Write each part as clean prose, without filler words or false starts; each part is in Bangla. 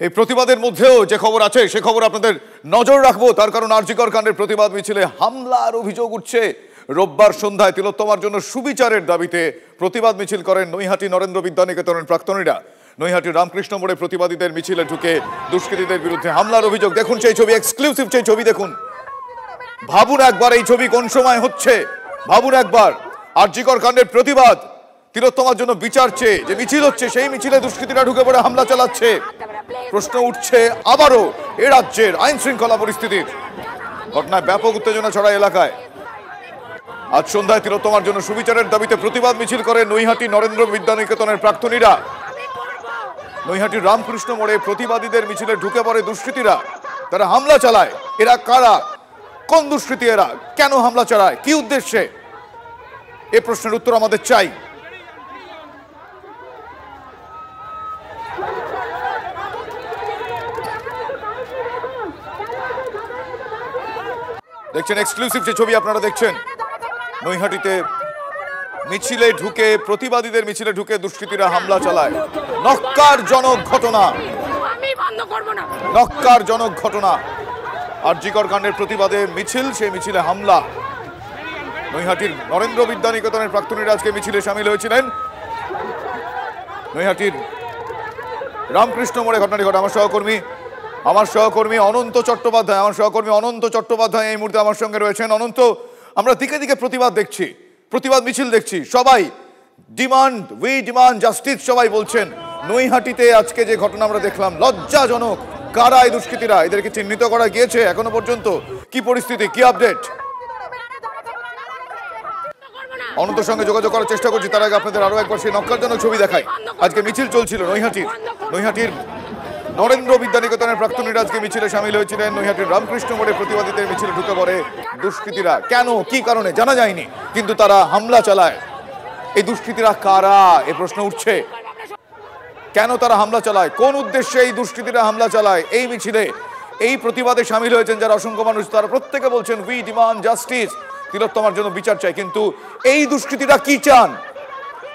এই প্রতিবাদের মধ্যেও যে খবর আছে সে খবর আপনাদের নজর রাখবো, তার কারণ আরজিকর কাণ্ডের প্রতিবাদ মিছিলে হামলার অভিযোগ উঠছে। রোববার সন্ধ্যায় তিলোত্তমার জন্য সুবিচারের দাবিতে প্রতিবাদ মিছিল করেন নৈহাটি নরেন্দ্র বিদ্যানিকেতনের প্রাক্তনীরা। নৈহাটি রামকৃষ্ণ মোড়ে প্রতিবাদীদের মিছিলে ঢুকে দুষ্কৃতীদের বিরুদ্ধে হামলার অভিযোগ। দেখুন সেই ছবি, এক্সক্লুসিভ সেই ছবি দেখুন। ভাবুন একবার এই ছবি কোন সময় হচ্ছে, ভাবুন একবার। আরজিকর কাণ্ডের প্রতিবাদ, তিলোত্তমার জন্য বিচার চেয়ে যে মিছিল হচ্ছে, সেই মিছিলে দুষ্কৃতীরা ঢুকে পড়ে হামলা চালাচ্ছে। প্রশ্ন উঠছে আবারও এ রাজ্যের আইন শৃঙ্খলা পরিস্থিতির। ঘটনায় ব্যাপক উত্তেজনা ছড়ায় এলাকায়। আজ সন্ধ্যায় তিলোত্তমার জন্য সুবিচারের দাবিতে প্রতিবাদ মিছিল করে নৈহাটি নরেন্দ্র বিদ্যানিকেতনের প্রাক্তনীরা। নৈহাটির রামকৃষ্ণ মোড়ে প্রতিবাদীদের মিছিলে ঢুকে পড়ে দুষ্কৃতীরা, তারা হামলা চালায়। এরা কারা, কোন দুষ্কৃতী এরা, কেন হামলা চালায়, কি উদ্দেশ্যে, এ প্রশ্নের উত্তর আমাদের চাই। দেখছেন এক্সক্লুসিভ যে ছবি আপনারা দেখছেন। নৈহাটিতে মিছিলে ঢুকে, প্রতিবাদীদের মিছিলে ঢুকে দুষ্কৃতীরা হামলা চালায়। নক্কারজনক ঘটনা, নক্কারজনক ঘটনা। আরজিকর কাণ্ডের প্রতিবাদে মিছিল, সেই মিছিলে হামলা। নৈহাটির নরেন্দ্র বিদ্যানিকেতনের প্রাক্তনীরা আজকে মিছিলে সামিল হয়েছিলেন। নৈহাটির রামকৃষ্ণ মোড়ে ঘটনাটি ঘটে। আমার সহকর্মী অনন্ত চট্টোপাধ্যায় এই মুহূর্তে আমার সঙ্গে রয়েছেন। অনন্ত, আমরা দিকে দিকে প্রতিবাদ দেখছি, প্রতিবাদ মিছিল দেখছি, সবাই উই ডিমান্ড জাস্টিস সবাই বলছেন। নৈহাটিতে আজকে যে ঘটনা আমরা দেখলাম লজ্জাজনক। কারা এই দুষ্কৃতীরা, এদেরকে চিহ্নিত করা গিয়েছে এখনো পর্যন্ত? কি পরিস্থিতি, কি আপডেট? অনন্তর সঙ্গে যোগাযোগ করার চেষ্টা করছি, তার আগে আপনাদের আরো একবার সেই নক্কারজনক ছবি দেখাই। আজকে মিছিল চলছিল নৈহাটির নরেন্দ্র বিদ্যানিকেতনের প্রাক্তনীরা আজকে মিছিলে সামিল হয়েছিলেন। নৈহাটির রামকৃষ্ণ মোড়ে প্রতিবাদীদের মিছিলে ঢুকে পড়ে দুষ্কৃতীরা। কেন, কি কারণে জানা যায়নি, কিন্তু তারা হামলা চালায়। এই দুষ্কৃতীরা কারা, এ প্রশ্ন উঠছে। কেন তারা হামলা চালায়, কোন উদ্দেশ্যে এই দুষ্কৃতীরা হামলা চালায়? এই মিছিলে, এই প্রতিবাদে সামিল হয়েছেন যারা অসংখ্য মানুষ, তারা প্রত্যেকে বলছেন উই ডিমান্ড জাস্টিস, তিলোত্তমার জন্য বিচার চাই। কিন্তু এই দুষ্কৃতীরা কি চান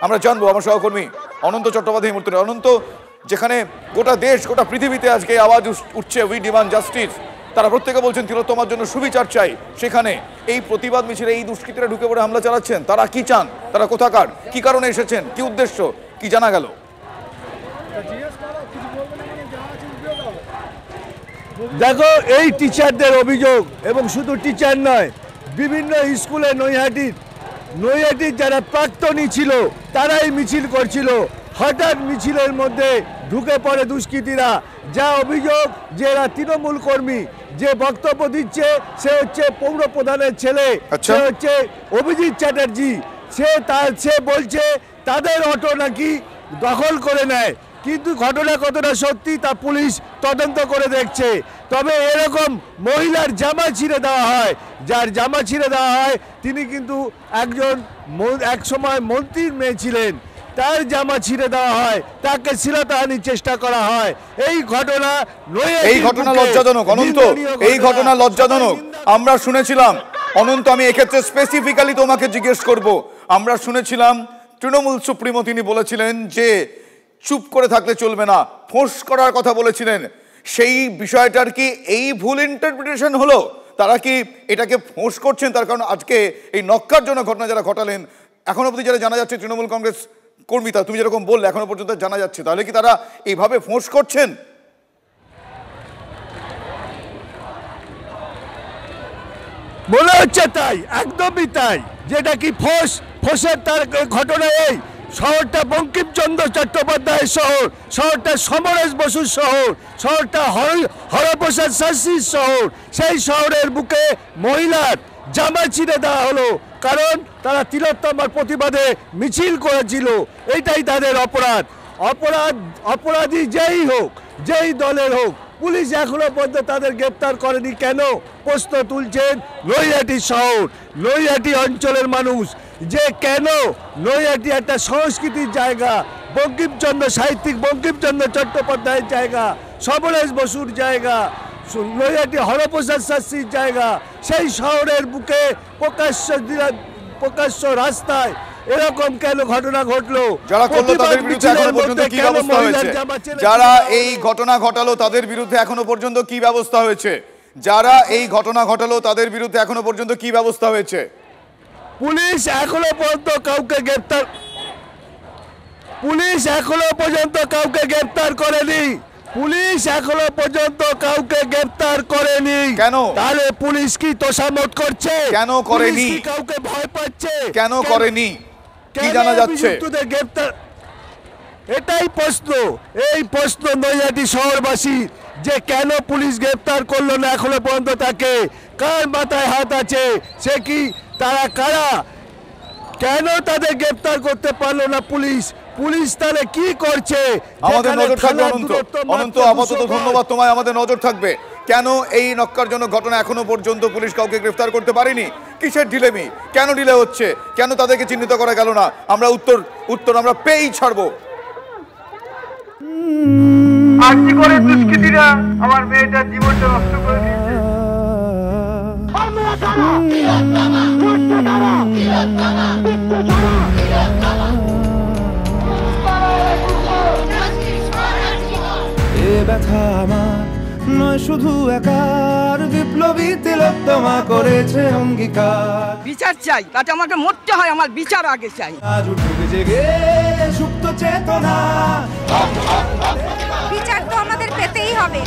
আমরা জানবো। আমার সহকর্মী অনন্ত চট্টোপাধ্যায় এই মুহূর্তে। অনন্ত, যেখানে গোটা দেশ, গোটা পৃথিবীতে আজকে আওয়াজ উঠছে উই ডিমান্ড জাস্টিস, তারা প্রত্যেকে বলছেন তিলোত্তমার জন্য সুবিচার চাই, সেখানে এই প্রতিবাদ মিছিলে এই দুষ্কৃতীরা ঢুকে পড়ে হামলা চালাচ্ছেন। তারা কি চান, তারা কোথাকার, কি কারণে এসেছেন, কি উদ্দেশ্য, কি জানা গেল? দেখো, এই টিচারদের অভিযোগ, এবং শুধু টিচার নয়, বিভিন্ন স্কুলে নৈহাটির যারা প্রাক্তনী ছিল তারাই মিছিল করছিল। হঠাৎ মিছিলের মধ্যে ঢুকে পড়ে দুষ্কৃতীরা। যা অভিযোগ যে এরা তৃণমূল কর্মী, যে বক্তব্য দিচ্ছে সে হচ্ছে পৌর প্রধানের ছেলে, সে হচ্ছে অভিজিৎ চ্যাটার্জি। সে বলছে তাদের অটো নাকি দখল করে নেয়, কিন্তু ঘটনা কতটা সত্যি তা পুলিশ তদন্ত করে দেখছে। তবে এরকম মহিলার জামা ছিঁড়ে দেওয়া হয়, যার জামা ছিঁড়ে দেওয়া হয় তিনি কিন্তু এক সময় মন্ত্রীর মেয়ে ছিলেন, তার জামা ছিঁড়ে দেওয়া হয়, তাকে শ্লীলতাহানির চেষ্টা করা হয়। এই ঘটনা লজ্জাজনক অনন্ত, এই ঘটনা লজ্জাজনক। আমরা শুনেছিলাম অনন্ত, আমি এক্ষেত্রে স্পেসিফিক্যালি তোমাকে জিজ্ঞেস করব, আমরা শুনেছিলাম তৃণমূল সুপ্রিমো তিনি বলেছিলেন যে চুপ করে থাকলে চলবে না, ফোঁস করার কথা বলেছিলেন। সেই বিষয়টার কি এই ভুল ইন্টারপ্রিটেশন হলো? তারা কি এটাকে ফোঁস করছেন? তার কারণ আজকে এই নক্কারজনক ঘটনা যারা ঘটালেন, এখনো অবধি যারা জানা যাচ্ছে তৃণমূল কংগ্রেস কর্মী, তা তুমি যেরকম বললে এখনো পর্যন্ত জানা যাচ্ছে, তাহলে কি তারা এইভাবে ফোঁস করছেন? মনে হচ্ছে তাই, একদমই তাই। যেটা কি ফোঁসের তার ঘটনা এই শহরটা বঙ্কিমচন্দ্র চট্টোপাধ্যায়ের শহর, শহরটা সমরেশ বসুর শহর, শহরটা হরপ্রসাদ শাস্ত্রীর শহর। সেই শহরের বুকে মহিলার জামা ছিঁড়ে দেওয়া হলো, কারণ তারা তিলোত্তমার প্রতিবাদে মিছিল করেছিল। এইটাই তাদের অপরাধী যেই হোক, যেই দলের হোক, পুলিশ এখনো পর্যন্ত তাদের গ্রেপ্তার করেনি। কেন? প্রশ্ন তুলছেন নৈহাটি শহর, নৈহাটি অঞ্চলের মানুষ, যে কেন নৈহাটি একটা সংস্কৃতির জায়গা, সাহিত্যিক বঙ্কিমচন্দ্র চট্টোপাধ্যায়ের জায়গা, সমরেশ বসুর জায়গা, নৈহাটি হরপ্রসাদ শাস্ত্রীর জায়গা, সেই শহরের বুকে প্রকাশ্য রাস্তায় এরকম কেন ঘটনা ঘটলো? যারা করলো তাদের বিরুদ্ধে এখনো পর্যন্ত কি ব্যবস্থা হয়েছে? যারা এই ঘটনা ঘটালো তাদের বিরুদ্ধে এখনো পর্যন্ত কি ব্যবস্থা হয়েছে? যারা এই ঘটনা ঘটালো তাদের বিরুদ্ধে এখনো পর্যন্ত কি ব্যবস্থা হয়েছে? পুলিশ এখনো পর্যন্ত কাউকে গ্রেফতার করেনি। পুলিশ এখনো পর্যন্ত কাউকে গ্রেফতার করেনি। কেন? তাহলে পুলিশ কি তোষামত করছে? কেন করেনি? কাউকে ভয় পাচ্ছে? কেন করেনি কি জানা যাচ্ছে? গ্রেফতার, এটাই প্রশ্ন। এই প্রশ্ন নৈহাটি শহরবাসী যে কেন পুলিশ গ্রেফতার করলো না এখনো পর্যন্ত তাকে, কার মাথায় হাত আছে, সে কি, তারা কারা, কেন তাদের গ্রেফতার করতে পারলো না পুলিশ? পুলিশ তাহলে কি করছে? আমাদের নজর থাকবে অনন্ত। অনন্ত, আপাতত ধন্যবাদ তোমায়। আমাদের নজর থাকবে কেন এই নক্কারজনক ঘটনা এখনো পর্যন্ত পুলিশ কাউকে গ্রেফতার করতে পারেনি। কিসের ঢিলেমি? কেন ডিলে হচ্ছে? কেন তাদেরকে চিহ্নিত করা গেল না? আমরা উত্তর আমরা পেয়েই ছাড়বো। আজকে করে দুষ্কৃতীরা আমার মেয়েটার জীবনটা নষ্ট করে দিয়েছে। এ ব্যথা আমার নয় শুধু একার, বিপ্লবী তিলোত্তমা করেছে অঙ্গীকার। বিচার চাই, তাতে আমাকে মরতে হয়, আমার বিচার আগে চাই। আজ উঠবে জেগে সুপ্ত চেতনা, বিচার তো আমাদের পেতেই হবে।